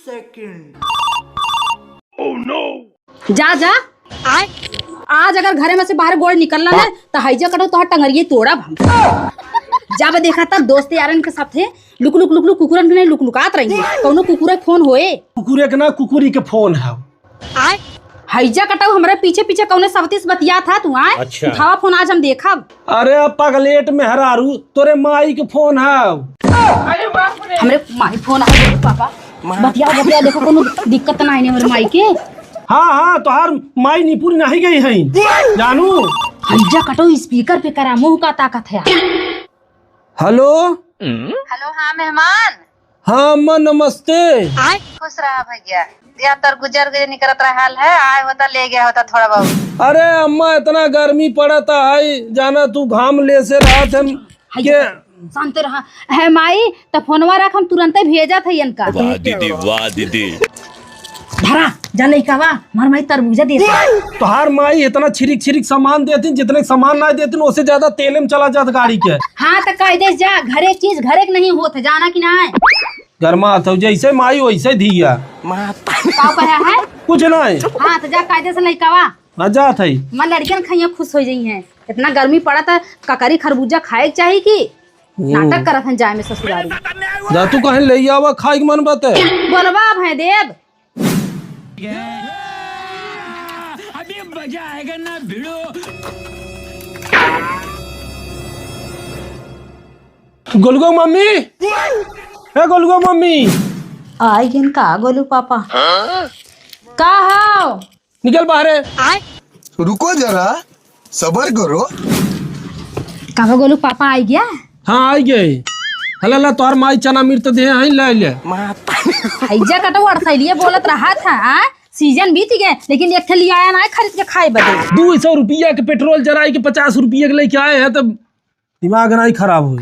Second. जा जा आज अगर घरे में से बाहर गोड़ निकलना है तो हैजा कटो तो टंगरिए तोड़ा हम। जब देखा तब दोस्त यारन के साथ लुक लुक लुक लुक कुकुरन के लुक लुकात रही कौनो कुकुरे फोन होए कुकुरे के ना कुकुरी के फोन है। हैजा कटाऊ हमारे पीछे पीछे कौने सबतीस बतिया था तू आए। अच्छा। उठावा फोन आज हम देखा। अरे पगलेट में हरारू तोरे माई के फोन है। हमरे माई फोन है पापा बतिया बतिया देखो कोनो दिक्कत ना आने हमारे माई के। हाँ हाँ तोहार माई निपुर नहीं गई है जानू। हैजा कटाऊ स्पीकर पे करा मुंह का ताकत है। हेलो हेलो हाँ मेहमान। हाँ अम्मा नमस्ते। खुश रहा भैया या तर गुजर गुजर नहीं करत रहा है आए होता ले गया होता थोड़ा बहुत। अरे अम्मा इतना गर्मी पड़ता है जाना तू घाम ले से रहा थे के शांत रहा है माई तो फोनवा रख हम तुरंत भेजा था इनका। वाह दीदी वाह दीदी। धरा जा लइकावा हमार माई तरबूजा दे। तोहार माई इतना छिरिक छिरिक सामान देती जितने सामान ना देती उससे ज्यादा तेल में चला जाता गाड़ी के। हाँ तो कह दे जा घरे चीज घरे के नहीं होते जाना कि ना है। गरमा था जैसे माई वैसे दिया का कहा है कुछ नहीं। हाँ तो जा कायदे से लइकावा मजा था मैं लड़कियन खाइया खुश हो जाई हैं। इतना गर्मी पड़ा था ककरी खरबूजा खाए चाहिए कि नाटक करत हैं जाए में ससुरारी। जा तू कहीं ले आवा खाई मन बते बोलबा भै देव अभी मजा आएगा ना भिड़ो। गोलगो मम्मी है गोलगो मम्मी आई गिन का गोलू पापा का हाव निकल बाहर। रुको जरा सबर करो। का गोलू पापा आई गया। हाँ आई गए हला तोहर माई चना मिर्च दे हैं ले ले। हैजा कटो अड़सैलिए बोलत रहा था आ? सीजन बीत गए लेकिन एक थैली आया ना खरीद के खाए बदे। 200 रुपया के पेट्रोल जराई के 50 रुपये के लेके आए हैं तब दिमाग नहीं खराब हो।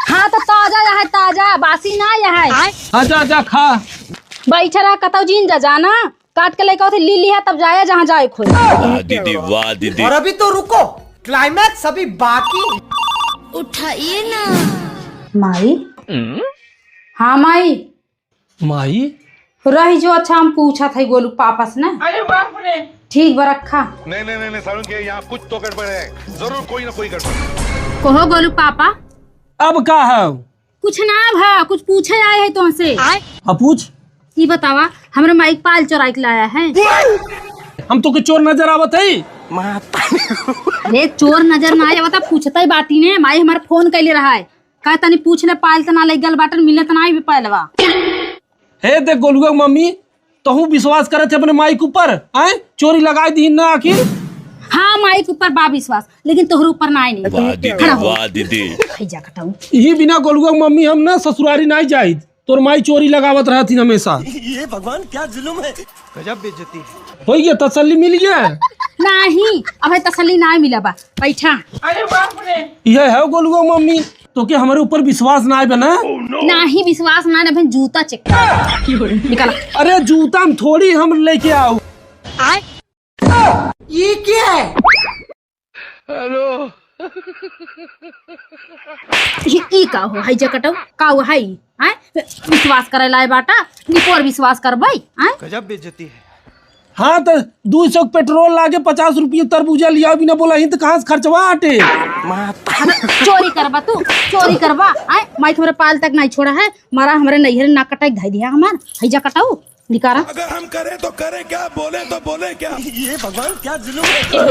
हाँ तो ताजा है ताजा बासी ना है। अच्छा अच्छा खा बैठा रहा कतौ जीन जा जाना काट के लेके उसे ली लिया तब जाया जहाँ जाए खोल। वाह दीदी वाह दीदी। और अभी तो रुको क्लाइमैक्स अभी बाकी। उठाइए ना माई हाँ माई माई रही जो अच्छा हम पूछा था गोलू पापा से ना। अरे बाप रे। ठीक बरखा नहीं सारुण के यहाँ कुछ तो गड़बड़ है जरूर कोई ना कोई गड़बड़। कहो गोलू पापा अब का है कुछ ना भा कुछ पूछे आए है तुमसे। अब पूछ ये बतावा हमरे माइक पाल चोरा के लाया है। हम तो के चोर नजर आवत है। अरे चोर नजर ना आया बता पूछता ही बाटी ने माई हमारे फोन कैले रहा है कहा तनी पूछ ले पायल तना लग गल बाटन मिले तना भी पायलवा। हे देख गोलुआ मम्मी तहु विश्वास करे थे अपने माई के ऊपर आए चोरी लगाई दी ना आखिर। हाँ माई के ऊपर बा विश्वास लेकिन तोहर ऊपर ना नहीं। वाह दीदी वाह दीदी। हैजा कटाऊ यही बिना गोलुआ मम्मी हम ना ससुरारी नहीं जाई तोर माई चोरी लगावत रहती हमेशा। ये भगवान क्या जुल्म है। गजब बेइज्जती हो गया तसल्ली मिल गया नहीं अब तसल्ली ना मिला बा बैठा। अरे बाप रे। यह है गोलुआ मम्मी तो क्या हमारे ऊपर विश्वास ना बना। नहीं विश्वास ना बहन जूता चेक निकाला। अरे जूता हम थोड़ी हम लेके आओ। ये क्या है। हेलो ई का हो हैजा कटाऊ का हो है विश्वास करे लाए बाटा निपोर विश्वास करबई। गजब बेइज्जती है। हाँ तो 200 पेट्रोल लागे 50 रुपये तरबूजा लिया बिना बोला ही तो कहाँ से खर्चवा हटे। चोरी करबा तू चोरी करबा आए माई तुम्हारे पाल तक नहीं छोड़ा है मारा हमारे नैहर नाक कटाई धाई दिया हमार हैजा कटाऊ निकारा। अगर हम करें तो करें क्या बोले तो बोले क्या। ये भगवान क्या जुल्म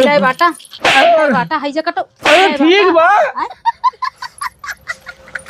है। बाटा हैजा कटाऊ अरे ठीक बा